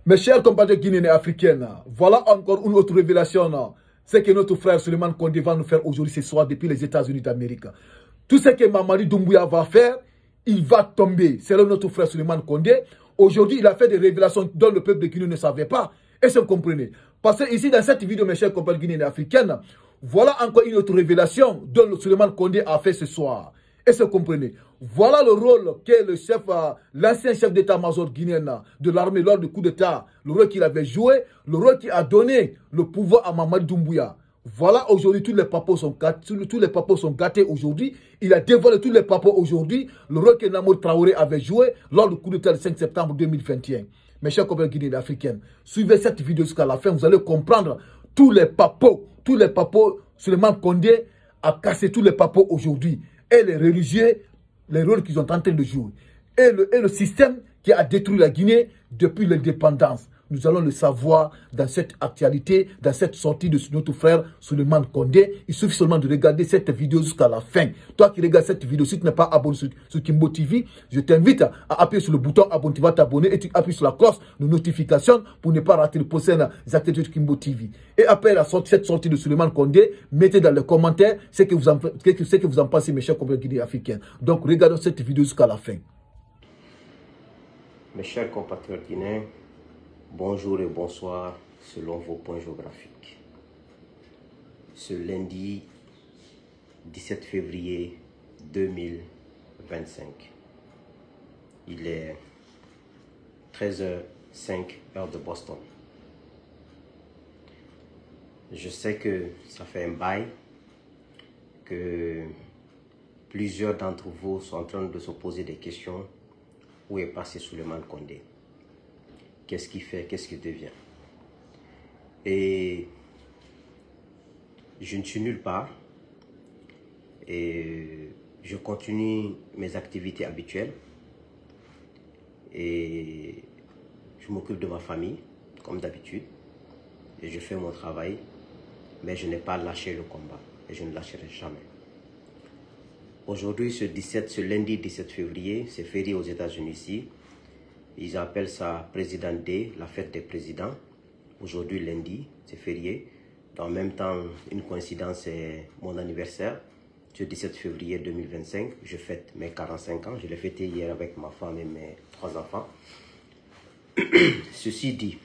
Mes chers compatriotes guinéens et africains, voilà encore une autre révélation. C'est que notre frère Suleiman Kondé va nous faire aujourd'hui ce soir depuis les États-Unis d'Amérique. Tout ce que Mamadi Doumbouya va faire, il va tomber. C'est notre frère Suleiman Kondé. Aujourd'hui, il a fait des révélations dont le peuple de Guinée ne savait pas. Est-ce que vous comprenez? Parce que ici, dans cette vidéo, mes chers compatriotes guinéens et africains, voilà encore une autre révélation dont le Suleiman Kondé a fait ce soir. Est-ce que vous comprenez? Voilà le rôle que le chef, l'ancien chef d'état-major guinéen de l'armée lors du coup d'état, le rôle qu'il avait joué, le rôle qui a donné le pouvoir à Mamadi Doumbouya. Voilà aujourd'hui, tous les papos sont gâtés aujourd'hui. Il a dévoilé tous les papos aujourd'hui, le rôle que Namour Traoré avait joué lors du coup d'état du 5 septembre 2021. Mes chers compatriotes guinéens et africains, suivez cette vidéo jusqu'à la fin, vous allez comprendre tous les papos, Suleiman Kondé a cassé tous les papos aujourd'hui. Et les religieux, les rôles qu'ils sont en train de jouer. Et le système qui a détruit la Guinée depuis l'indépendance. Nous allons le savoir dans cette actualité, dans cette sortie de notre frère Suleiman Kondé. Il suffit seulement de regarder cette vidéo jusqu'à la fin. Toi qui regardes cette vidéo, si tu n'es pas abonné sur Kimbo TV, je t'invite à appuyer sur le bouton abonner, tu vas t'abonner et tu appuies sur la cloche de notification pour ne pas rater les prochaines activités de Kimbo TV. Et après cette sortie de Suleiman Kondé, mettez dans les commentaires ce que vous en pensez, mes chers compatriotes guinéens africains. Donc regardons cette vidéo jusqu'à la fin. Mes chers compatriotes guinéens, bonjour et bonsoir selon vos points géographiques. Ce lundi 17 février 2025, il est 13h05 heure de Boston. Je sais que ça fait un bail que plusieurs d'entre vous sont en train de se poser des questions. Où est passé Suleiman Kondé? Qu'est-ce qu'il fait? Qu'est-ce qu'il devient? Et je ne suis nulle part. Et je continue mes activités habituelles. Et je m'occupe de ma famille, comme d'habitude. Et je fais mon travail. Mais je n'ai pas lâché le combat. Et je ne lâcherai jamais. Aujourd'hui, ce lundi 17 février, c'est férié aux États-Unis ici. Ils appellent ça President Day, la fête des présidents. Aujourd'hui, lundi, c'est férié. En même temps, une coïncidence, c'est mon anniversaire. Ce 17 février 2025, je fête mes 45 ans. Je l'ai fêté hier avec ma femme et mes 3 enfants. Ceci dit,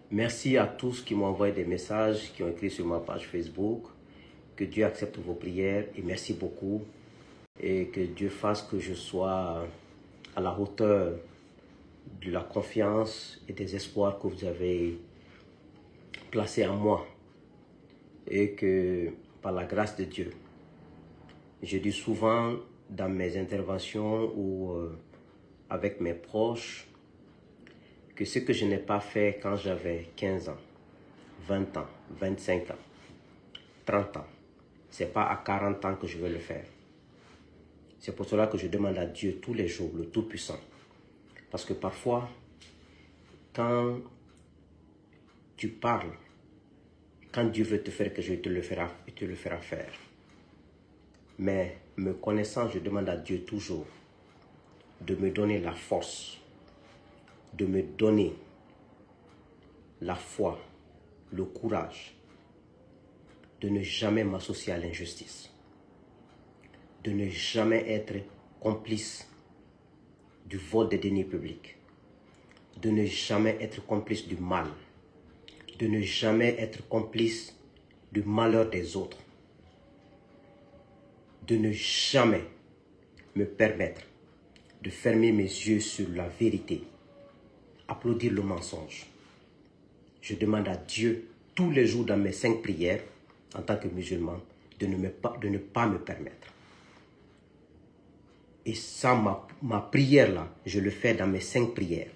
merci à tous qui m'ont envoyé des messages, qui ont écrit sur ma page Facebook. Que Dieu accepte vos prières et merci beaucoup. Et que Dieu fasse que je sois à la hauteur de la confiance et des espoirs que vous avez placés en moi. Et que par la grâce de Dieu, je dis souvent dans mes interventions ou avec mes proches que ce que je n'ai pas fait quand j'avais 15 ans, 20 ans, 25 ans, 30 ans, ce n'est pas à 40 ans que je vais le faire. C'est pour cela que je demande à Dieu tous les jours, le Tout-Puissant. Parce que parfois, quand tu parles, quand Dieu veut te faire quelque chose, il te le fera faire. Mais me connaissant, je demande à Dieu toujours de me donner la force, de me donner la foi, le courage, de ne jamais m'associer à l'injustice, de ne jamais être complice du vol des deniers publics, de ne jamais être complice du mal, de ne jamais être complice du malheur des autres, de ne jamais me permettre de fermer mes yeux sur la vérité, applaudir le mensonge. Je demande à Dieu tous les jours dans mes 5 prières, en tant que musulman, de ne pas me permettre. Et ça, ma prière là, je le fais dans mes 5 prières.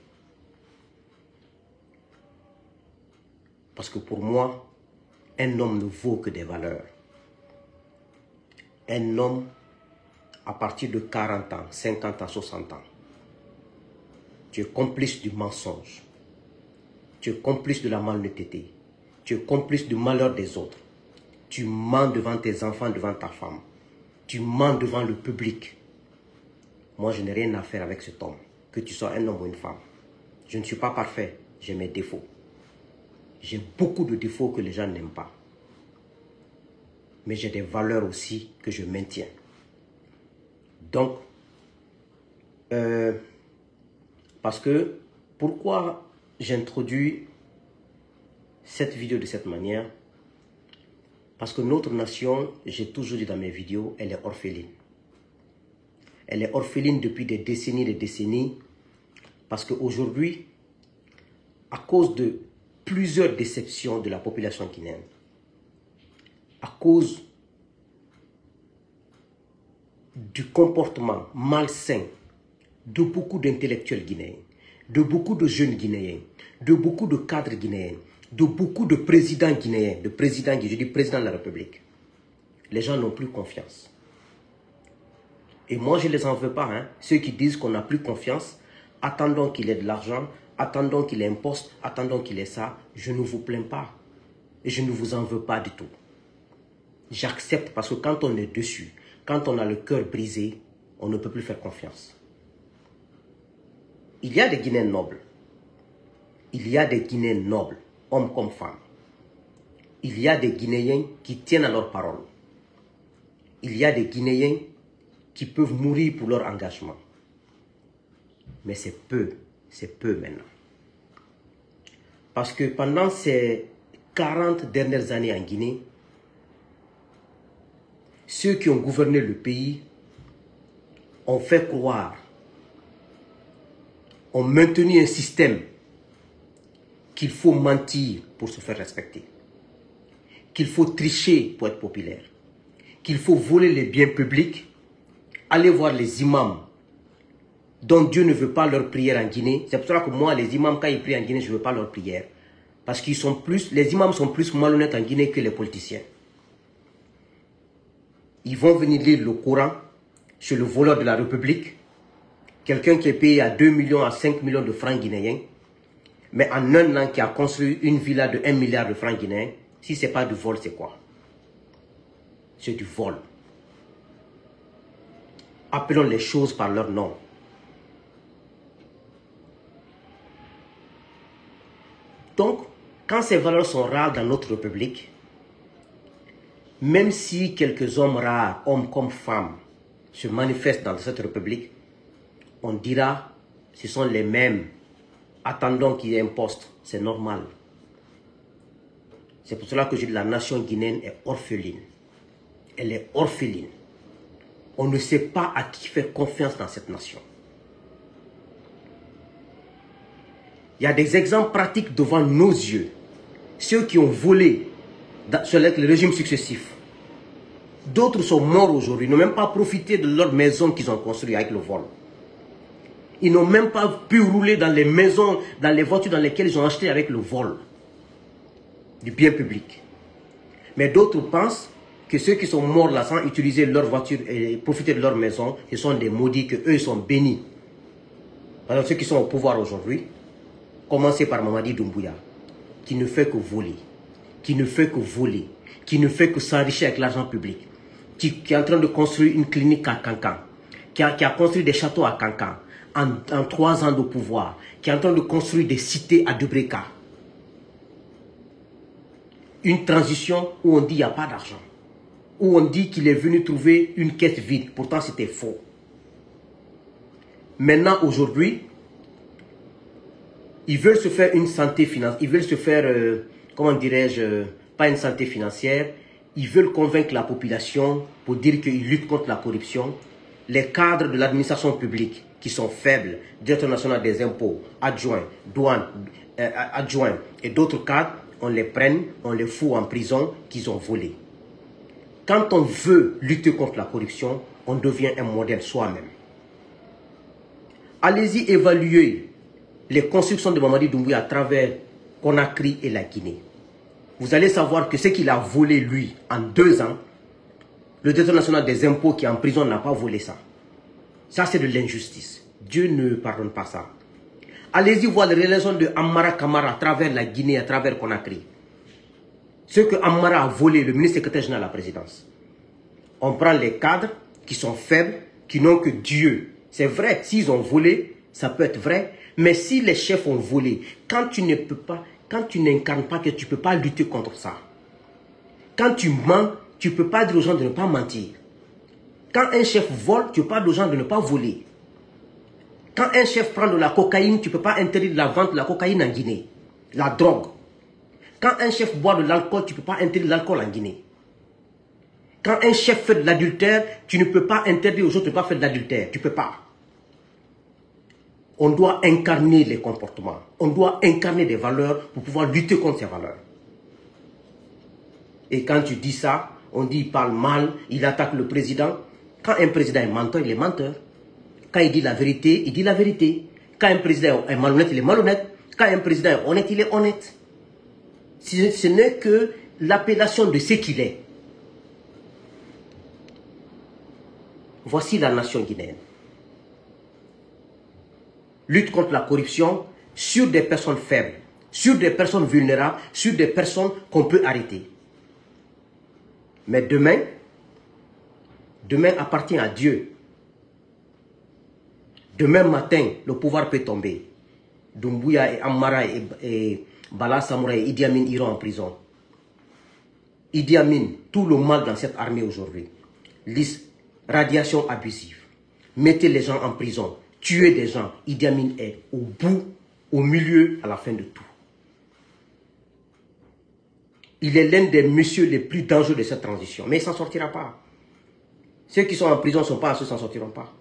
Parce que pour moi, un homme ne vaut que des valeurs. Un homme, à partir de 40 ans, 50 ans, 60 ans, tu es complice du mensonge. Tu es complice de la malhonnêteté. Tu es complice du malheur des autres. Tu mens devant tes enfants, devant ta femme. Tu mens devant le public. Moi, je n'ai rien à faire avec cet homme. Que tu sois un homme ou une femme. Je ne suis pas parfait, j'ai mes défauts. J'ai beaucoup de défauts que les gens n'aiment pas. Mais j'ai des valeurs aussi que je maintiens. Donc, parce que, pourquoi j'introduis cette vidéo de cette manière? Parce que notre nation, j'ai toujours dit dans mes vidéos, elle est orpheline. Elle est orpheline depuis des décennies, parce qu'aujourd'hui, à cause de plusieurs déceptions de la population guinéenne, à cause du comportement malsain de beaucoup d'intellectuels guinéens, de beaucoup de jeunes guinéens, de beaucoup de cadres guinéens, de beaucoup de présidents guinéens, je dis président de la République. Les gens n'ont plus confiance. Et moi, je ne les en veux pas. Hein. Ceux qui disent qu'on n'a plus confiance, attendons qu'il ait de l'argent, attendons qu'il ait un poste, attendons qu'il ait ça. Je ne vous plains pas. Et je ne vous en veux pas du tout. J'accepte parce que quand on est dessus, quand on a le cœur brisé, on ne peut plus faire confiance. Il y a des Guinéens nobles. Il y a des Guinéens nobles, hommes comme femmes. Il y a des Guinéens qui tiennent à leur parole. Il y a des Guinéens qui peuvent mourir pour leur engagement. Mais c'est peu maintenant. Parce que pendant ces 40 dernières années en Guinée, ceux qui ont gouverné le pays ont fait croire, ont maintenu un système qu'il faut mentir pour se faire respecter, qu'il faut tricher pour être populaire, qu'il faut voler les biens publics, aller voir les imams dont Dieu ne veut pas leur prière en Guinée. C'est pour ça que moi, les imams, quand ils prient en Guinée, je ne veux pas leur prière. Parce qu'ils sont plus, les imams sont plus malhonnêtes en Guinée que les politiciens. Ils vont venir lire le Coran chez le voleur de la République, quelqu'un qui est payé à 2 millions à 5 millions de francs guinéens, mais en un an qui a construit une villa de 1 milliard de francs guinéens. Si ce n'est pas du vol, c'est quoi? C'est du vol. Appelons les choses par leur nom. Donc, quand ces valeurs sont rares dans notre République, même si quelques hommes rares, hommes comme femmes, se manifestent dans cette République, on dira, ce sont les mêmes. Attendons qu'il y ait un poste, c'est normal. C'est pour cela que je dis que la nation guinéenne est orpheline. Elle est orpheline. On ne sait pas à qui faire confiance dans cette nation. Il y a des exemples pratiques devant nos yeux. Ceux qui ont volé sur les régimes successifs. D'autres sont morts aujourd'hui. Ils n'ont même pas profité de leur maison qu'ils ont construite avec le vol. Ils n'ont même pas pu rouler dans les maisons, dans les voitures dans lesquelles ils ont acheté avec le vol du bien public. Mais d'autres pensent que ceux qui sont morts là sans utiliser leur voiture et profiter de leur maison, ce sont des maudits, qu'eux ils sont bénis. Alors ceux qui sont au pouvoir aujourd'hui, commencez par Mamadi Doumbouya, qui ne fait que voler, qui ne fait que voler, qui ne fait que s'enrichir avec l'argent public, qui est en train de construire une clinique à Kankan, qui a construit des châteaux à Kankan en 3 ans de pouvoir, qui est en train de construire des cités à Dubreka. Une transition où on dit qu'il n'y a pas d'argent, où on dit qu'il est venu trouver une caisse vide, pourtant c'était faux. Maintenant, aujourd'hui, ils veulent se faire une santé financière, ils veulent se faire, comment dirais-je, pas une santé financière, ils veulent convaincre la population pour dire qu'ils luttent contre la corruption. Les cadres de l'administration publique qui sont faibles, directeur national des impôts, adjoints, douane, adjoints et d'autres cadres, on les prenne, on les fout en prison qu'ils ont volé. Quand on veut lutter contre la corruption, on devient un modèle soi-même. Allez-y évaluer les constructions de Mamadi Doumbouya à travers Conakry et la Guinée. Vous allez savoir que ce qu'il a volé, lui, en 2 ans, le directeur national des impôts qui est en prison n'a pas volé ça. Ça, c'est de l'injustice. Dieu ne pardonne pas ça. Allez-y voir les relations de Amara Kamara à travers la Guinée, à travers Conakry. Ce que Amara a volé, le ministre secrétaire général de la présidence. On prend les cadres qui sont faibles, qui n'ont que Dieu. C'est vrai, s'ils ont volé, ça peut être vrai. Mais si les chefs ont volé, quand tu ne peux pas, quand tu n'incarnes pas que tu ne peux pas lutter contre ça, quand tu mens, tu ne peux pas dire aux gens de ne pas mentir. Quand un chef vole, tu ne peux pas dire aux gens de ne pas voler. Quand un chef prend de la cocaïne, tu ne peux pas interdire la vente de la cocaïne en Guinée. La drogue. Quand un chef boit de l'alcool, tu ne peux pas interdire l'alcool en Guinée. Quand un chef fait de l'adultère, tu ne peux pas interdire aux autres de ne pas faire de l'adultère. Tu ne peux pas. On doit incarner les comportements. On doit incarner des valeurs pour pouvoir lutter contre ces valeurs. Et quand tu dis ça, on dit il parle mal, il attaque le président. Quand un président est menteur, il est menteur. Quand il dit la vérité, il dit la vérité. Quand un président est malhonnête, il est malhonnête. Quand un président est honnête, il est honnête. Ce n'est que l'appellation de ce qu'il est. Voici la nation guinéenne. Lutte contre la corruption sur des personnes faibles, sur des personnes vulnérables, sur des personnes qu'on peut arrêter. Mais demain appartient à Dieu. Demain matin, le pouvoir peut tomber. Doumbouya et Amara et Bala Samoura et Idi Amin iront en prison. Idi Amin, tout le mal dans cette armée aujourd'hui. Radiation abusive. Mettez les gens en prison. Tuer des gens. Idi Amin est au bout, au milieu, à la fin de tout. Il est l'un des messieurs les plus dangereux de cette transition. Mais il ne s'en sortira pas. Ceux qui sont en prison ne sont pas ceux qui ne s'en sortiront pas.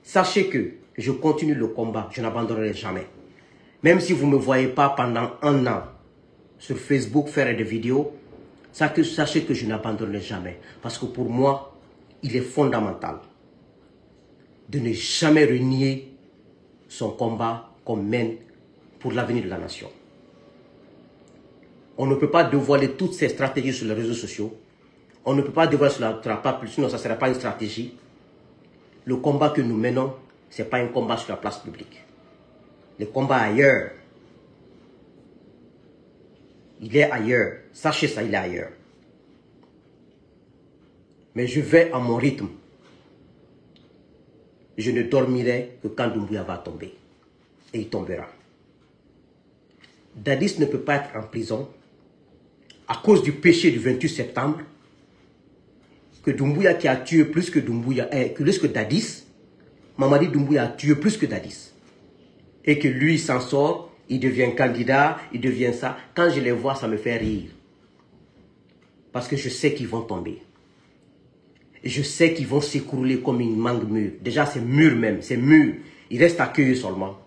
Sachez que je continue le combat. Je n'abandonnerai jamais. Même si vous ne me voyez pas pendant un an sur Facebook faire des vidéos, sachez que je n'abandonnerai jamais. Parce que pour moi, il est fondamental de ne jamais renier son combat qu'on mène pour l'avenir de la nation. On ne peut pas dévoiler toutes ces stratégies sur les réseaux sociaux. On ne peut pas dévoiler sur la trappe, sinon ça ne sera pas une stratégie. Le combat que nous menons, ce n'est pas un combat sur la place publique. Le combat ailleurs. Il est ailleurs. Sachez ça, il est ailleurs. Mais je vais à mon rythme. Je ne dormirai que quand Doumbouya va tomber. Et il tombera. Dadis ne peut pas être en prison à cause du péché du 28 septembre. Que Doumbouya qui a tué plus que Dadis, Mamadi Doumbouya a tué plus que Dadis. Et que lui s'en sort, il devient candidat, il devient ça. Quand je les vois, ça me fait rire. Parce que je sais qu'ils vont tomber. Et je sais qu'ils vont s'écrouler comme une mangue mûre. Déjà, c'est mûr même, c'est mûr. Il reste à cueillir seulement.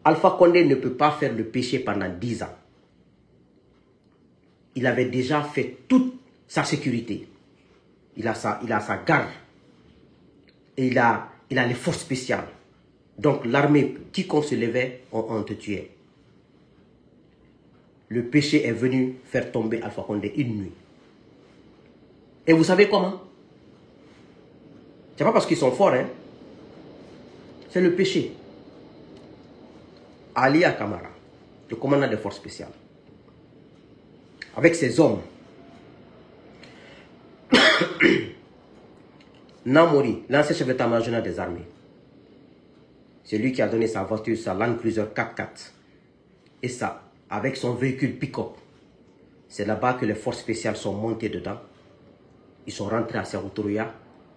Alpha Condé ne peut pas faire le péché pendant 10 ans. Il avait déjà fait toute sa sécurité. Il a sa garde. Et il a les forces spéciales. Donc l'armée, quiconque se levait, on te tuait. Le péché est venu faire tomber Alpha Condé une nuit. Et vous savez comment? C'est pas parce qu'ils sont forts, hein. C'est le péché. Ali Kamara, le commandant des forces spéciales, avec ses hommes, Namori, l'ancien chef d'état-major des armées, c'est lui qui a donné sa voiture, sa Land Cruiser 4x4, et ça, avec son véhicule pick-up. C'est là-bas que les forces spéciales sont montées dedans. Ils sont rentrés à Serotoria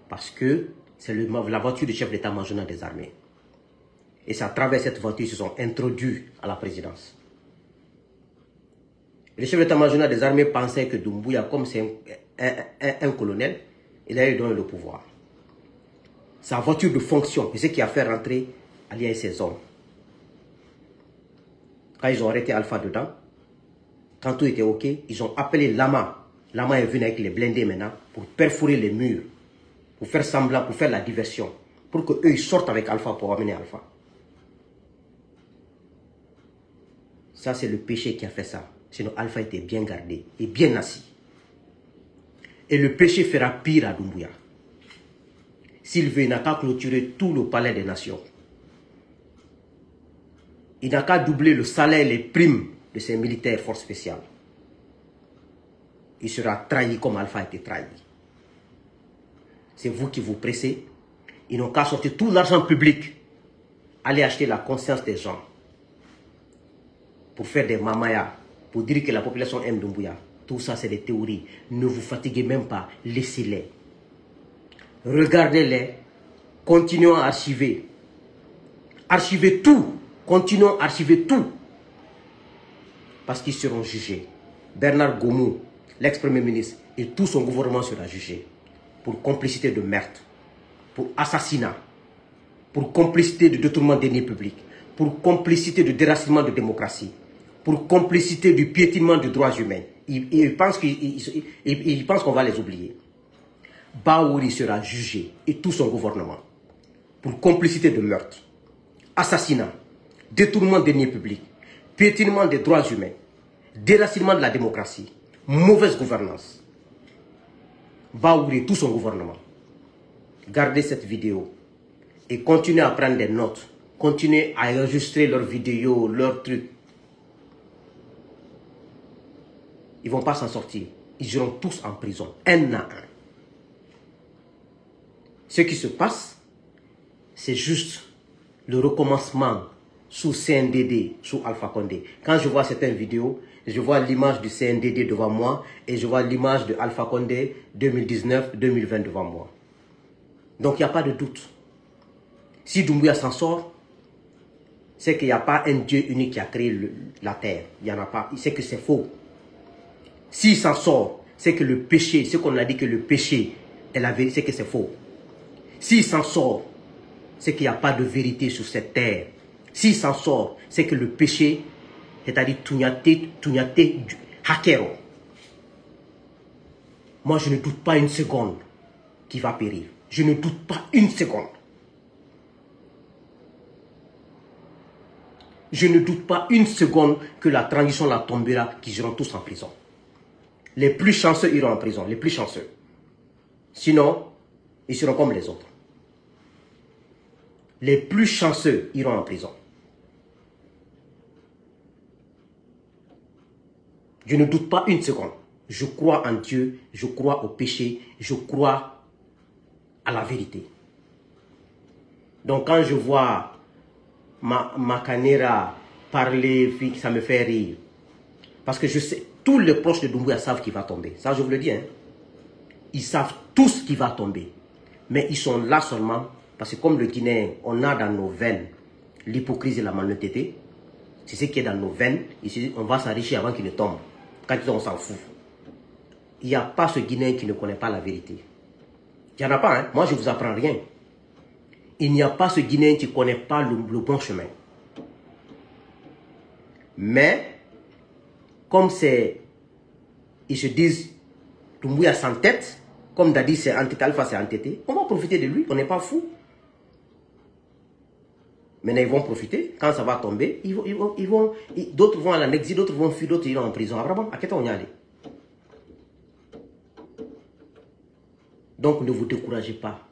parce que c'est la voiture du chef d'état-major des armées. Et c'est à travers cette voiture qu'ils se sont introduits à la présidence. Le chef d'état-major des armées pensait que Doumbouya, comme c'est un colonel, il allait lui donner le pouvoir. Sa voiture de fonction, c'est ce qui a fait rentrer Ali et ses hommes. Quand ils ont arrêté Alpha dedans, quand tout était ok, ils ont appelé Lama. Lama est venu avec les blindés maintenant pour perforer les murs, pour faire semblant, pour faire la diversion, pour qu'eux ils sortent avec Alpha pour amener Alpha. Ça, c'est le péché qui a fait ça. Sinon, Alpha était bien gardé et bien assis. Et le péché fera pire à Doumbouya. S'il veut, il n'a qu'à clôturer tout le palais des nations. Il n'a qu'à doubler le salaire et les primes de ses militaires forces spéciales. Il sera trahi comme Alpha a été trahi. c'est vous qui vous pressez. Ils n'ont qu'à sortir tout l'argent public, aller acheter la conscience des gens, pour faire des mamayas, pour dire que la population aime Doumbouya. Tout ça, c'est des théories. Ne vous fatiguez même pas, laissez-les. Regardez-les, continuons à archiver. Archivez tout, continuons à archiver tout. Parce qu'ils seront jugés. Bernard Gomou, l'ex-premier ministre, et tout son gouvernement sera jugé pour complicité de meurtre, pour assassinat, pour complicité de détournement des deniers publics, pour complicité de déracinement de démocratie, pour complicité du piétinement des droits humains. Ils pensent qu'on va les oublier. Baouri sera jugé et tout son gouvernement pour complicité de meurtre, assassinat, détournement des deniers publics, piétinement des droits humains, déracinement de la démocratie, mauvaise gouvernance. Baouri et tout son gouvernement. Gardez cette vidéo et continuez à prendre des notes. Continuez à enregistrer leurs vidéos, leurs trucs. Ils ne vont pas s'en sortir. Ils iront tous en prison, un à un. Ce qui se passe, c'est juste le recommencement sous CNDD, sous Alpha Condé. Quand je vois certaines vidéos, je vois l'image du CNDD devant moi et je vois l'image de Alpha Condé 2019-2020 devant moi. Donc il n'y a pas de doute. Si Doumbouya s'en sort, c'est qu'il n'y a pas un Dieu unique qui a créé la terre. Il n'y en a pas. C'est que c'est faux. S'il s'en sort, c'est que le péché, ce qu'on a dit que le péché est la vérité, c'est que c'est faux. S'il s'en sort, c'est qu'il n'y a pas de vérité sur cette terre. S'il s'en sort, c'est que le péché, c'est-à-dire Tunyate Hakero. Moi, je ne doute pas une seconde qu'il va périr. Je ne doute pas une seconde. Je ne doute pas une seconde que la transition la tombera, qu'ils iront tous en prison. Les plus chanceux iront en prison, les plus chanceux. Sinon, ils seront comme les autres. Les plus chanceux iront en prison. Je ne doute pas une seconde. Je crois en Dieu, je crois au péché, je crois à la vérité. Donc quand je vois Makanera parler, ça me fait rire. Parce que je sais, tous les proches de Doumbouya savent qu'il va tomber. Ça, je vous le dis. Hein. Ils savent tous qu'il va tomber. Mais ils sont là seulement parce que comme le Guinéen, on a dans nos veines l'hypocrisie et la malhonnêteté. C'est ce qui est dans nos veines. Ici, on va s'enrichir avant qu'il ne tombe. Quand on s'en fout. Il n'y a pas ce Guinéen qui ne connaît pas la vérité. Il n'y en a pas. Hein. Moi, je ne vous apprends rien. Il n'y a pas ce Guinéen qui ne connaît pas le bon chemin. Mais, comme c'est, ils se disent, Doumbouya sans tête, comme Dadi c'est entêté, Alpha c'est entêté, on va profiter de lui, on n'est pas fou. Maintenant, ils vont profiter, quand ça va tomber, d'autres vont à l'exil, d'autres vont fuir, d'autres iront en prison. Ah, vraiment, à quel temps on y allait? Donc, ne vous découragez pas.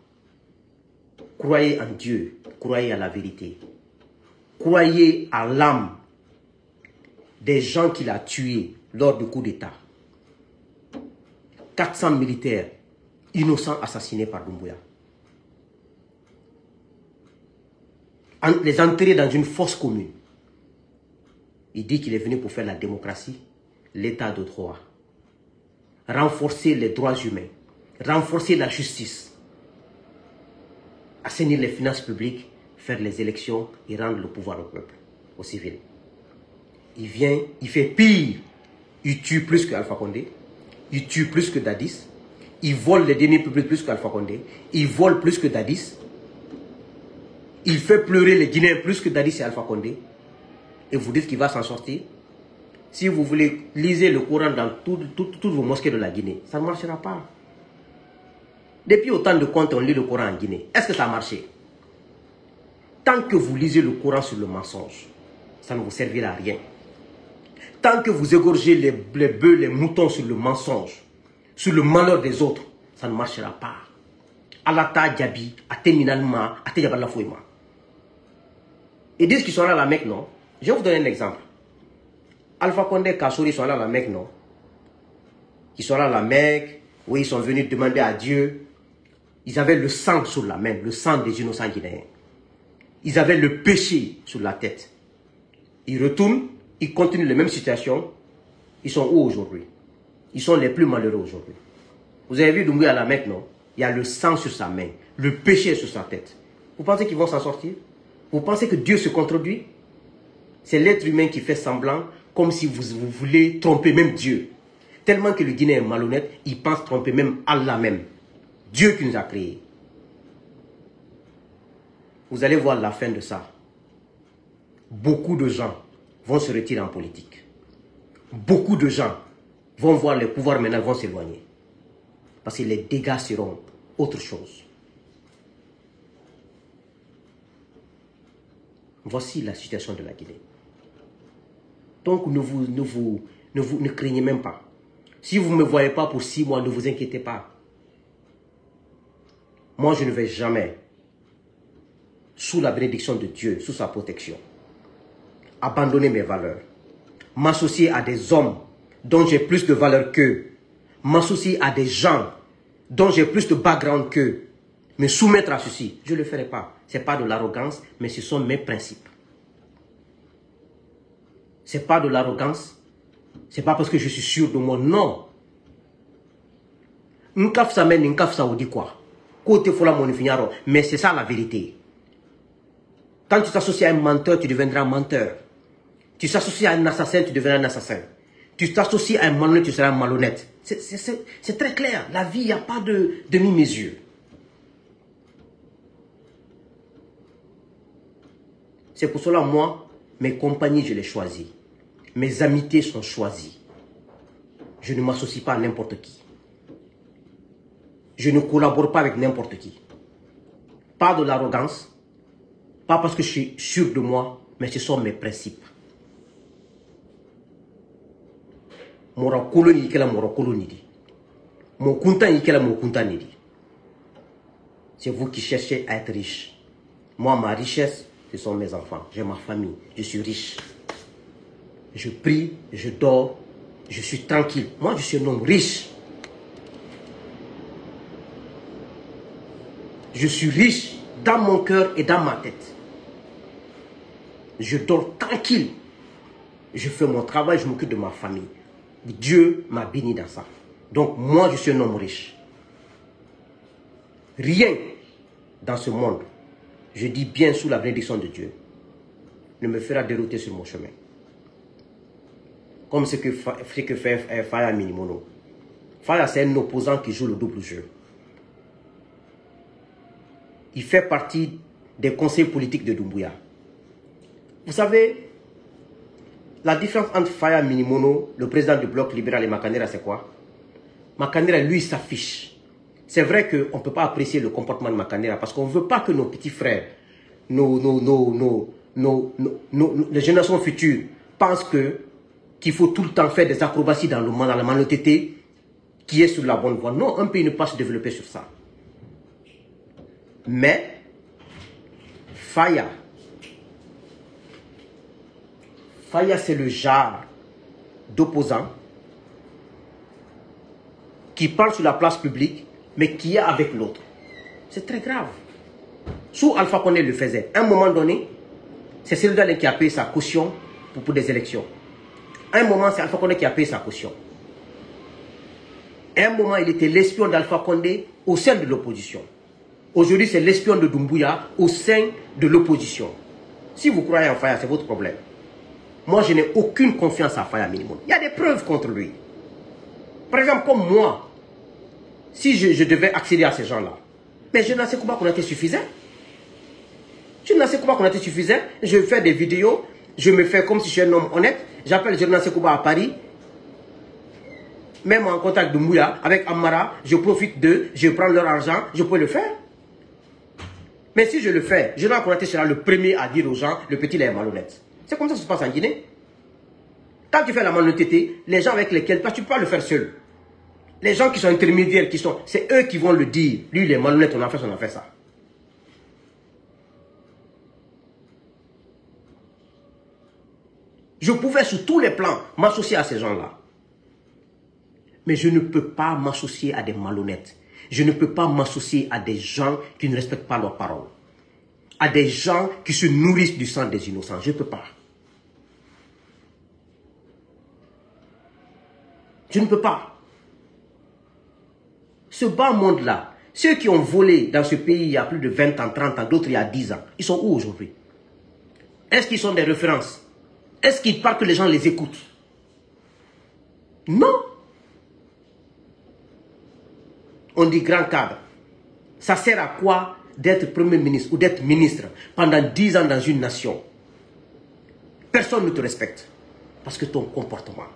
Croyez en Dieu, croyez à la vérité. Croyez à l'âme des gens qu'il a tués lors du coup d'État. 400 militaires innocents assassinés par Doumbouya. Les enterrer dans une fosse commune. Il dit qu'il est venu pour faire la démocratie, l'état de droit. Renforcer les droits humains. Renforcer la justice. Assainir les finances publiques, faire les élections et rendre le pouvoir au peuple, aux civils. Il vient, il fait pire. Il tue plus que Alpha Condé. Il tue plus que Dadis. Il vole les deniers publics plus qu'Alpha Condé. Il vole plus que Dadis. Il fait pleurer les Guinéens plus que Dadis et Alpha Condé. Et vous dites qu'il va s'en sortir. Si vous voulez, lisez le Coran dans toutes vos mosquées de la Guinée. Ça ne marchera pas. Depuis autant de comptes, on lit le Coran en Guinée. Est-ce que ça a marché? Tant que vous lisez le Coran sur le mensonge, ça ne vous servira à rien. Tant que vous égorgez les bœufs, les moutons sur le mensonge, sur le malheur des autres, ça ne marchera pas. Alata Djabi, Ateminalma, Atejabalafoima. Ils disent qu'ils sont allés à la Mecque, non? Je vais vous donner un exemple. Alpha Condé, Kassouri sont allés à la Mecque, non? Ils sont allés à la Mecque, oui, ils sont venus demander à Dieu Ils avaient le sang sur la main, le sang des innocents guinéens. Ils avaient le péché sur la tête. Ils retournent, ils continuent les mêmes situations. Ils sont où aujourd'hui? Ils sont les plus malheureux aujourd'hui. Vous avez vu Doumbouya à la Mecque, non? Il y a le sang sur sa main, le péché sur sa tête. Vous pensez qu'ils vont s'en sortir? Vous pensez que Dieu se contredit? C'est l'être humain qui fait semblant, comme si vous voulez tromper même Dieu. Tellement que le Guinéen est malhonnête, il pense tromper même Allah même. Dieu qui nous a créés. Vous allez voir la fin de ça. Beaucoup de gens vont se retirer en politique. Beaucoup de gens vont voir les pouvoirs maintenant vont s'éloigner. Parce que les dégâts seront autre chose. Voici la situation de la Guinée. Donc ne craignez même pas. Si vous ne me voyez pas pour 6 mois, ne vous inquiétez pas. Moi, je ne vais jamais, sous la bénédiction de Dieu, sous sa protection, abandonner mes valeurs, m'associer à des hommes dont j'ai plus de valeur qu'eux, m'associer à des gens dont j'ai plus de background qu'eux, me soumettre à ceci, je ne le ferai pas. Ce n'est pas de l'arrogance, mais ce sont mes principes. Ce n'est pas de l'arrogance, ce n'est pas parce que je suis sûr de moi, non. Nkaf sa men, nkaf sa ou dit quoi? Côté fola mon fignaro, mais c'est ça la vérité. Quand tu t'associes à un menteur, tu deviendras un menteur. Tu t'associes à un assassin, tu deviendras un assassin. Tu t'associes à un malhonnête, tu seras un malhonnête. C'est très clair. La vie, il n'y a pas de demi-mesure. C'est pour cela, moi, mes compagnies, je les choisis. Mes amitiés sont choisies. Je ne m'associe pas à n'importe qui. Je ne collabore pas avec n'importe qui. Pas de l'arrogance. Pas parce que je suis sûr de moi, mais ce sont mes principes. Mora koloni ikela mora koloni di. Mon kuntan ikela mon kuntan di. C'est vous qui cherchez à être riche. Moi, ma richesse, ce sont mes enfants. J'ai ma famille. Je suis riche. Je prie, je dors, je suis tranquille. Moi, je suis un homme riche. Je suis riche dans mon cœur et dans ma tête. Je dors tranquille. Je fais mon travail, je m'occupe de ma famille. Dieu m'a béni dans ça. Donc, moi, je suis un homme riche. Rien dans ce monde, je dis bien sous la bénédiction de Dieu, ne me fera dérouter sur mon chemin. Comme ce que fait Faya Minimono. Faya, c'est un opposant qui joue le double jeu. Il fait partie des conseils politiques de Doumbouya. Vous savez, la différence entre Faya Minimono, le président du bloc libéral, et Makanera, c'est quoi? Makanera, lui, s'affiche. C'est vrai qu'on ne peut pas apprécier le comportement de Makanera parce qu'on ne veut pas que nos petits frères, les générations futures pensent qu'il faut tout le temps faire des acrobaties dans la malhonnêteté qui est sur la bonne voie. Non, un pays ne peut pas se développer sur ça. Mais, Faya, c'est le genre d'opposant qui parle sur la place publique, mais qui est avec l'autre. C'est très grave. Sous Alpha Condé le faisait. À un moment donné, c'est celui-là qui a payé sa caution pour des élections. À un moment, c'est Alpha Condé qui a payé sa caution. À un moment, il était l'espion d'Alpha Condé au sein de l'opposition. Aujourd'hui, c'est l'espion de Doumbouya au sein de l'opposition. Si vous croyez en Faya, c'est votre problème. Moi, je n'ai aucune confiance à Faya Minimono. Il y a des preuves contre lui. Par exemple, comme moi, si je devais accéder à ces gens-là, mais je n'en sais pas qu'on était suffisant. Je n'en sais pas qu'on était suffisant. Je fais des vidéos, je me fais comme si je suis un homme honnête. J'appelle Jordan Sekouba à Paris. Même en contact de Mouya, avec Amara, je profite d'eux, je prends leur argent, je peux le faire. Mais si je le fais, Jordan Konaté sera le premier à dire aux gens, le petit est malhonnête. C'est comme ça que ça se passe en Guinée. Quand tu fais la malhonnêteté, les gens avec lesquels tu ne peux pas le faire seul. Les gens qui sont intermédiaires, c'est eux qui vont le dire. Lui, il est malhonnête, on a fait ça. Je pouvais sur tous les plans m'associer à ces gens-là. Mais je ne peux pas m'associer à des malhonnêtes. Je ne peux pas m'associer à des gens qui ne respectent pas leurs paroles. À des gens qui se nourrissent du sang des innocents. Je ne peux pas. Je ne peux pas. Ce bas monde-là, ceux qui ont volé dans ce pays il y a plus de 20 ans, 30 ans, d'autres il y a 10 ans, ils sont où aujourd'hui? Est-ce qu'ils sont des références? Est-ce qu'ils parlent que les gens les écoutent? Non. On dit grand cadre. Ça sert à quoi d'être premier ministre ou d'être ministre pendant 10 ans dans une nation? Personne ne te respecte parce que ton comportement.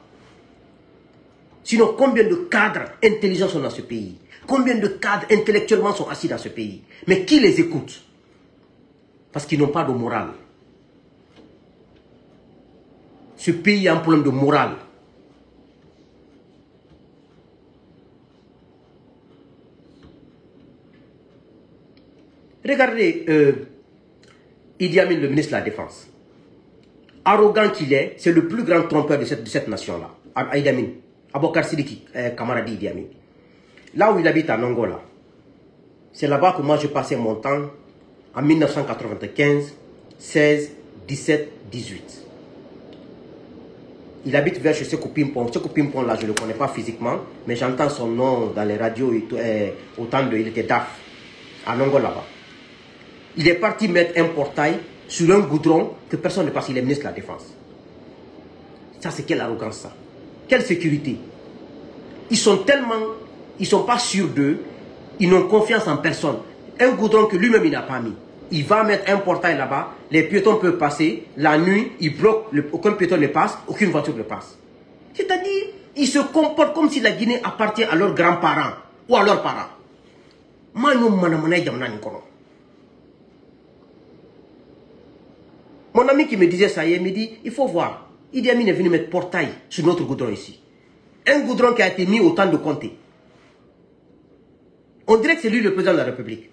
Sinon, combien de cadres intelligents sont dans ce pays? Combien de cadres intellectuellement sont assis dans ce pays? Mais qui les écoute? Parce qu'ils n'ont pas de morale. Ce pays a un problème de morale. Regardez Idi Amin, le ministre de la Défense. Arrogant qu'il est, c'est le plus grand trompeur de cette nation-là. Idi Amin. Abokar Sidiki, camarade Idi Amin. Là où il habite en Angola, c'est là-bas que moi je passais mon temps en 1995, 16, 17, 18. Il habite vers chez Sekou Pimpon. Sekou Pimpon, là, je ne le connais pas physiquement, mais j'entends son nom dans les radios et tout, autant de... Il était DAF, en Angola là-bas. Il est parti mettre un portail sur un goudron que personne ne passe. Il est ministre de la Défense. Ça, c'est quelle arrogance, ça? Quelle sécurité? Ils sont tellement... Ils ne sont pas sûrs d'eux. Ils n'ont confiance en personne. Un goudron que lui-même, il n'a pas mis. Il va mettre un portail là-bas. Les piétons peuvent passer. La nuit, il bloque. Aucun piéton ne passe. Aucune voiture ne passe. C'est-à-dire, ils se comportent comme si la Guinée appartient à leurs grands-parents ou à leurs parents. Mon ami qui me disait ça hier me dit, il faut voir. Idi Amin est venu mettre portail sur notre goudron ici. Un goudron qui a été mis au temps de Conté. On dirait que c'est lui le président de la République.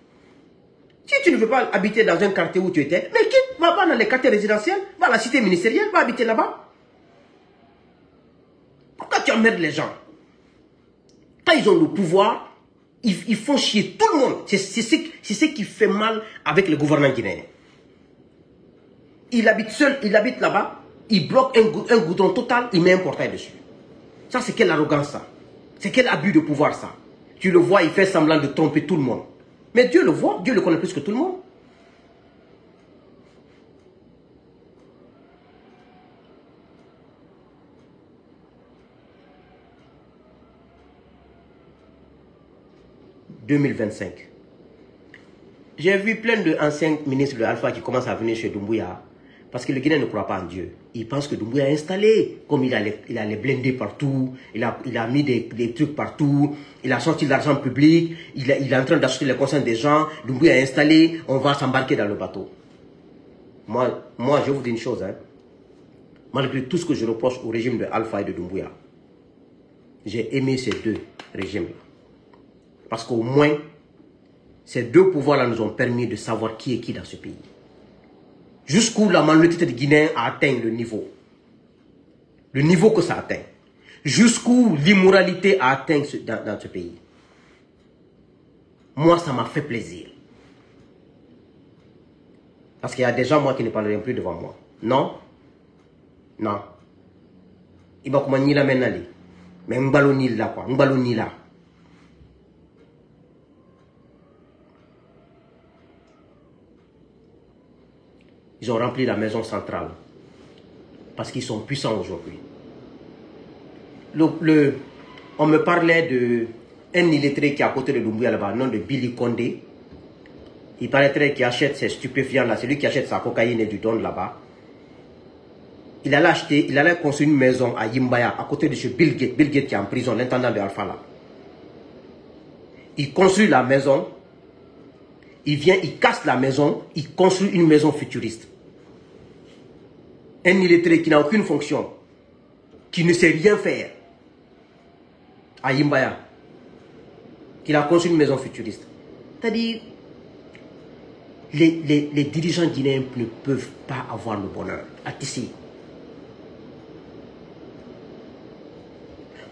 Si tu ne veux pas habiter dans un quartier où tu étais, mais quitte, va pas dans les quartiers résidentiels, va à la cité ministérielle, va habiter là-bas. Pourquoi tu emmerdes les gens? Quand ils ont le pouvoir, ils font chier tout le monde. C'est ce qui fait mal avec le gouvernement guinéen. Il habite seul, il habite là-bas, il bloque un goudron total, il met un portail dessus. Ça, c'est quelle arrogance, ça? C'est quel abus de pouvoir, ça? Tu le vois, il fait semblant de tromper tout le monde. Mais Dieu le voit, Dieu le connaît plus que tout le monde. « 2025. J'ai vu plein d'anciens ministres de Alpha qui commencent à venir chez Doumbouya. Parce que le Guinéen ne croit pas en Dieu. Il pense que Doumbouya est installé. Comme il a les blindés partout. Il a mis des trucs partout. Il a sorti de l'argent public. Il est en train d'acheter les consciences des gens. Doumbouya est installé. On va s'embarquer dans le bateau. Moi, je vous dis une chose. Hein. Malgré tout ce que je reproche au régime de Alpha et de Doumbouya, j'ai aimé ces deux régimes-là. Parce qu'au moins, ces deux pouvoirs-là nous ont permis de savoir qui est qui dans ce pays. Jusqu'où la majorité des Guinéens a atteint le niveau. Le niveau que ça atteint. Jusqu'où l'immoralité a atteint dans ce pays. Moi, ça m'a fait plaisir. Parce qu'il y a des gens, moi, qui ne parleront plus devant moi. Non. Non. Il va comment ni la menali. Mais m'baloni là, quoi. M'baloni là. Ils ont rempli la maison centrale. Parce qu'ils sont puissants aujourd'hui. On me parlait d'un illettré qui est à côté de Doumbouya là-bas, nom de Billy Condé. Il paraîtrait qu'il achète ces stupéfiants-là. C'est lui qui achète sa cocaïne et du don là-bas. Il allait construire une maison à Yimbaya, à côté de chez Bill Gates. Bill Gates qui est en prison, l'intendant de Alpha là. Il construit la maison. Il vient, il casse la maison, il construit une maison futuriste. Un illettré qui n'a aucune fonction, qui ne sait rien faire, à Yimbaya, qu'il a construit une maison futuriste. C'est-à-dire, les dirigeants guinéens ne peuvent pas avoir le bonheur. Ici.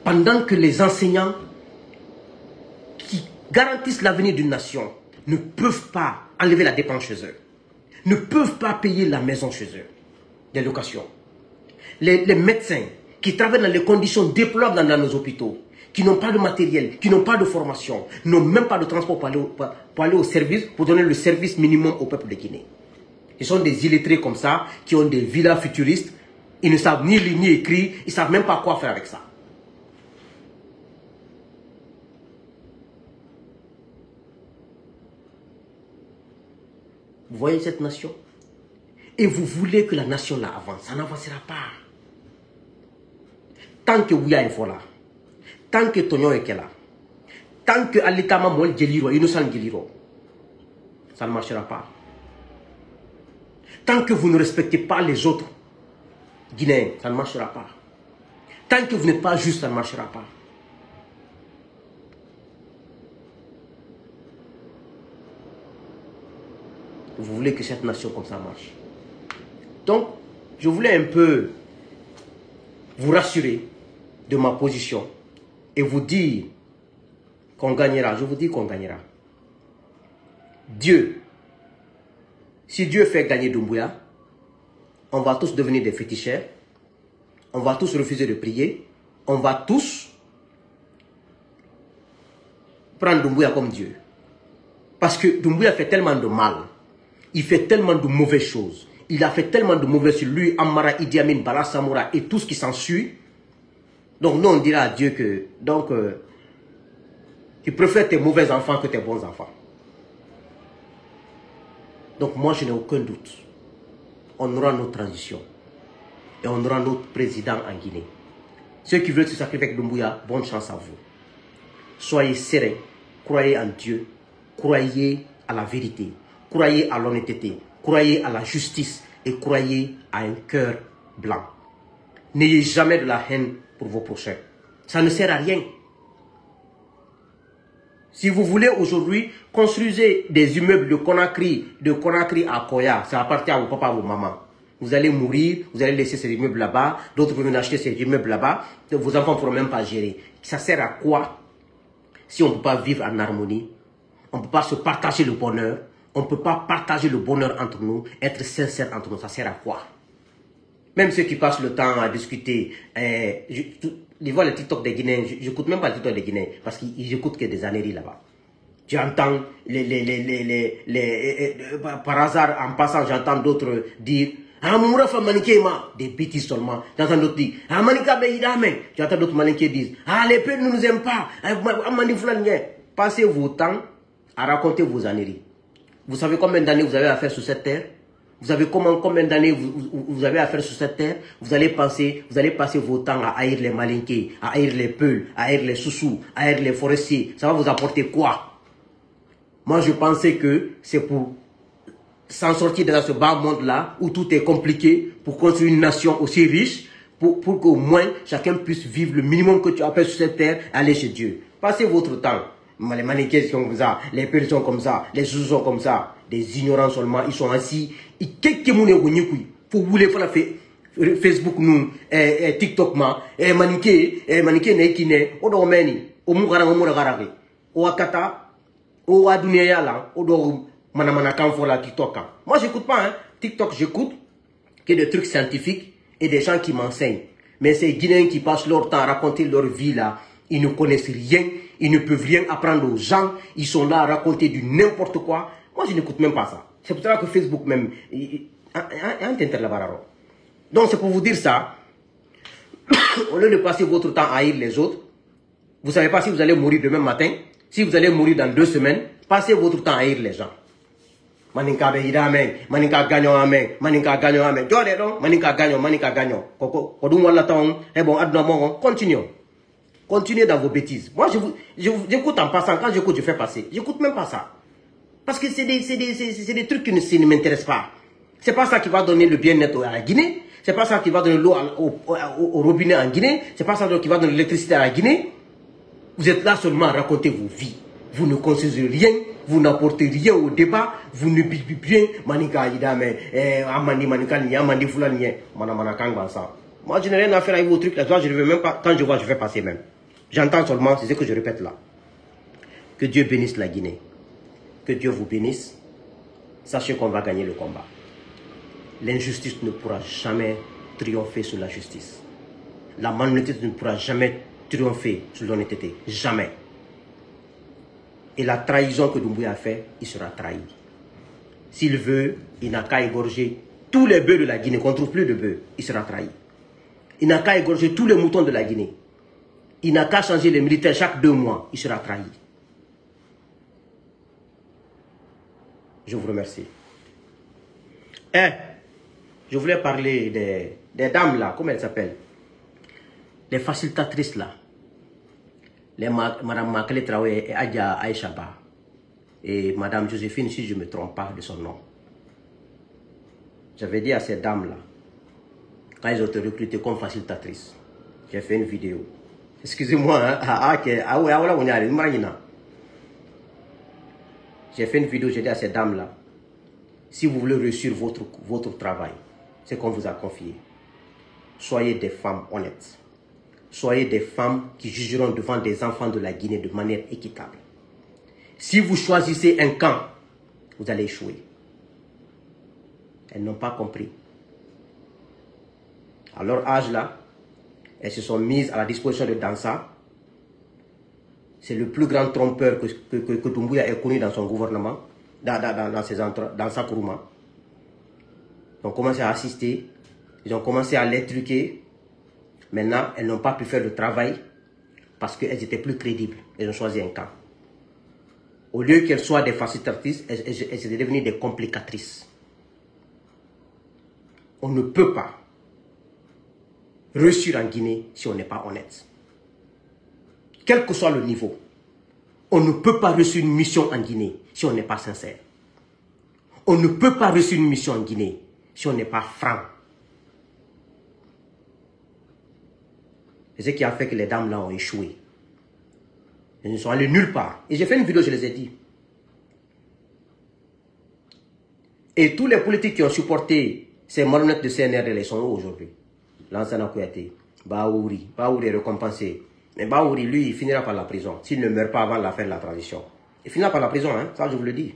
Pendant que les enseignants garantissent l'avenir d'une nation, ne peuvent pas enlever la dépense chez eux, ne peuvent pas payer la maison chez eux, des locations. Les médecins qui travaillent dans les conditions déplorables dans nos hôpitaux, qui n'ont pas de matériel, qui n'ont pas de formation, n'ont même pas de transport pour aller au service, pour donner le service minimum au peuple de Guinée. Ils sont des illettrés comme ça, qui ont des villas futuristes, ils ne savent ni lire ni écrire, ils ne savent même pas quoi faire avec ça. Vous voyez cette nation? Et vous voulez que la nation là avance, ça n'avancera pas. Tant que Ouya est là, tant que Tonyon est là, tant que Alitama Mol Geliro, Innocent Geliro, ça ne marchera pas. Tant que vous ne respectez pas les autres Guinéens, ça ne marchera pas. Tant que vous n'êtes pas juste, ça ne marchera pas. Vous voulez que cette nation comme ça marche. Donc, je voulais un peu vous rassurer de ma position et vous dire qu'on gagnera. Je vous dis qu'on gagnera. Dieu, si Dieu fait gagner Doumbouya, on va tous devenir des féticheurs, on va tous refuser de prier, on va tous prendre Doumbouya comme Dieu. Parce que Doumbouya fait tellement de mal, il fait tellement de mauvaises choses, il a fait tellement de mauvaises sur lui, Amara, Idi Amin, Bala Samoura et tout ce qui s'ensuit. Donc nous on dira à Dieu que tu préfères tes mauvais enfants que tes bons enfants. Donc moi je n'ai aucun doute. On aura notre transition. Et on aura notre président en Guinée. Ceux qui veulent se sacrifier avec Doumbouya, bonne chance à vous. Soyez sereins, croyez en Dieu, croyez à la vérité, croyez à l'honnêteté, croyez à la justice et croyez à un cœur blanc. N'ayez jamais de la haine pour vos prochains. Ça ne sert à rien. Si vous voulez aujourd'hui, construisez des immeubles de Conakry à Koya, ça appartient à vos papas, à vos mamans. Vous allez mourir, vous allez laisser ces immeubles là-bas, d'autres vont venir acheter ces immeubles là-bas, vos enfants ne pourront même pas gérer. Ça sert à quoi si on ne peut pas vivre en harmonie? On ne peut pas se partager le bonheur, on ne peut pas partager le bonheur entre nous, être sincère entre nous, ça sert à quoi? Même ceux qui passent le temps à discuter, ils voient les TikTok des Guinéens, je n'écoute même pas les TikTok des Guinéens, parce qu'ils n'écoutent que des âneries là-bas. J'entends par hasard, en passant, j'entends d'autres dire, ah, Mourafa Manikema, des bêtises seulement. J'entends d'autres dire, ah, Manika Beidame. J'entends d'autres Manikés disent, ah, les peuples ne nous aiment pas. Passez vos temps à raconter vos âneries. Vous savez combien d'années vous avez à faire sur cette terre? Vous savez combien d'années vous avez à faire sur cette terre? Vous allez passer vos temps à haïr les Malinqués, à haïr les Peuls, à haïr les Soussous, à haïr les forestiers. Ça va vous apporter quoi? Moi, je pensais que c'est pour s'en sortir dans ce bas monde-là, où tout est compliqué, pour construire une nation aussi riche, pour qu'au moins chacun puisse vivre le minimum que tu appelles sur cette terre, aller chez Dieu. Passez votre temps. Les Malinqués sont comme ça, les Peuls sont comme ça, les Soussous sont comme ça. Des ignorants seulement, ils sont assis. Quelques faut voulez faire Facebook nous, TikTok ma, Maniké ne kine, o do meni, o mugara garage, o akata, o adunia la, o do manamana kanfo la TikTok. Moi j'écoute pas, hein. TikTok j'écoute que des trucs scientifiques et des gens qui m'enseignent. Mais ces Guinéens qui passent leur temps à raconter leur vie là, ils ne connaissent rien, ils ne peuvent rien apprendre aux gens, ils sont là à raconter du n'importe quoi. Moi, je n'écoute même pas ça. C'est pour ça que Facebook même... Donc, c'est pour vous dire ça. Au lieu de passer votre temps à haïr les autres, vous ne savez pas si vous allez mourir demain matin, si vous allez mourir dans 2 semaines, passez votre temps à haïr les gens. Maninka beidame, maninka gagnon amen, maninka gagnon amen. Jode non, maninka gagnon. Koko, kodum wala taon, bon, adna mongon, continuons. Continuez dans vos bêtises. Moi, j'écoute en passant. Quand j'écoute, je fais passer. J'écoute même pas ça. Parce que c'est des trucs qui ne m'intéressent pas. C'est pas ça qui va donner le bien-être à la Guinée. C'est pas ça qui va donner l'eau au robinet en Guinée. C'est pas ça qui va donner l'électricité à la Guinée. Vous êtes là seulement à raconter vos vies. Vous ne construisez rien. Vous n'apportez rien au débat. Vous ne bipez rien. Manika Idame, Amandi Manika Nia, Amandi Fulani, Manamana ça. Moi, je n'ai rien à faire avec vos trucs. Là, je ne veux même pas. Quand je vois, je fais passer même. J'entends seulement, c'est ce que je répète là. Que Dieu bénisse la Guinée. Que Dieu vous bénisse. Sachez qu'on va gagner le combat. L'injustice ne pourra jamais triompher sur la justice. La malhonnêteté ne pourra jamais triompher sur l'honnêteté. Jamais. Et la trahison que Doumbouya a fait, il sera trahi. S'il veut, il n'a qu'à égorger tous les bœufs de la Guinée, qu'on ne trouve plus de bœufs, il sera trahi. Il n'a qu'à égorger tous les moutons de la Guinée. Il n'a qu'à changer les militaires chaque 2 mois, il sera trahi. Je vous remercie. Je voulais parler des dames là, comment elles s'appellent? Les facilitatrices là. Madame Makele Traoré et Adja Aïchaba. Et Madame Joséphine, si je ne me trompe pas de son nom. J'avais dit à ces dames-là, quand ils ont été recrutées comme facilitatrices, j'ai fait une vidéo. Excusez-moi, j'ai fait une vidéo, j'ai dit à ces dames-là, si vous voulez réussir votre travail, c'est qu'on vous a confié. Soyez des femmes honnêtes. Soyez des femmes qui jugeront devant des enfants de la Guinée de manière équitable. Si vous choisissez un camp, vous allez échouer. Elles n'ont pas compris. À leur âge là, elles se sont mises à la disposition de Dansa. C'est le plus grand trompeur que Doumbouya ait connu dans son gouvernement, dans sa Kourouma. Ils ont commencé à assister, ils ont commencé à les truquer. Maintenant, elles n'ont pas pu faire le travail parce qu'elles étaient plus crédibles. Elles ont choisi un camp. Au lieu qu'elles soient des facilitatrices, elles étaient devenues des complicatrices. On ne peut pas réussir en Guinée si on n'est pas honnête. Quel que soit le niveau, on ne peut pas réussir une mission en Guinée si on n'est pas sincère. On ne peut pas réussir une mission en Guinée si on n'est pas franc. C'est ce qui a fait que les dames là ont échoué. Elles ne sont allées nulle part. Et j'ai fait une vidéo, je les ai dit. Et tous les politiques qui ont supporté ces malhonnêtes de CNRD, ils sont où aujourd'hui? Lansana Kouyaté, Baouri est récompensé. Mais Baouri, lui, il finira par la prison. S'il ne meurt pas avant la fin de la transition. Il finira par la prison, hein? Ça je vous le dis.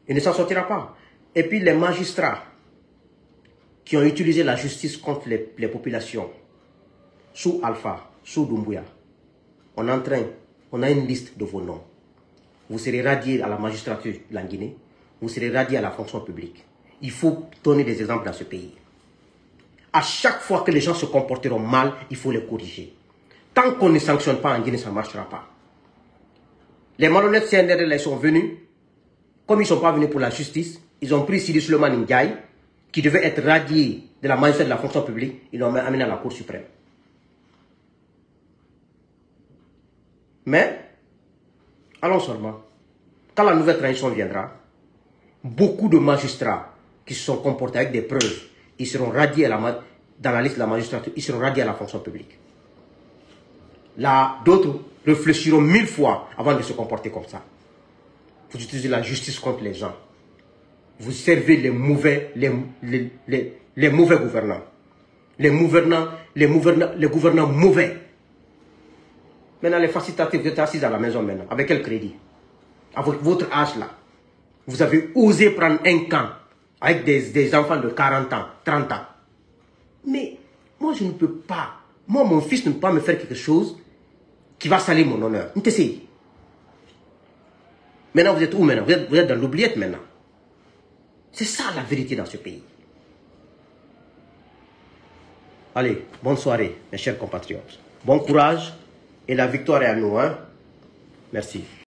Il ne s'en sortira pas. Et puis les magistrats qui ont utilisé la justice contre les populations, sous Alpha, sous Doumbouya, on a une liste de vos noms. Vous serez radiés à la magistrature de la Guinée, vous serez radiés à la fonction publique. Il faut donner des exemples dans ce pays. À chaque fois que les gens se comporteront mal, il faut les corriger. Tant qu'on ne sanctionne pas en Guinée, ça ne marchera pas. Les malhonnêtes CNRD sont venus, comme ils ne sont pas venus pour la justice, ils ont pris Sidi Suleiman Ndiaye, qui devait être radié de la magistrature de la fonction publique, ils l'ont amené à la Cour suprême. Mais, allons seulement, quand la nouvelle transition viendra, beaucoup de magistrats qui se sont comportés avec des preuves, ils seront radiés dans la liste de la magistrature, ils seront radiés à la fonction publique. Là, d'autres réfléchiront 1000 fois avant de se comporter comme ça. Vous utilisez la justice contre les gens. Vous servez les mauvais gouvernants. Les gouvernants mauvais. Maintenant, les facilitateurs, vous êtes assis à la maison maintenant. Avec quel crédit? Avec votre âge là. Vous avez osé prendre un camp avec des enfants de 40 ans, 30 ans. Mais moi, je ne peux pas. Moi, mon fils ne peut pas me faire quelque chose qui va salir mon honneur. Maintenant, vous êtes où maintenant? Vous êtes dans l'oubliette maintenant. C'est ça la vérité dans ce pays. Allez, bonne soirée, mes chers compatriotes. Bon courage et la victoire est à nous. Hein? Merci.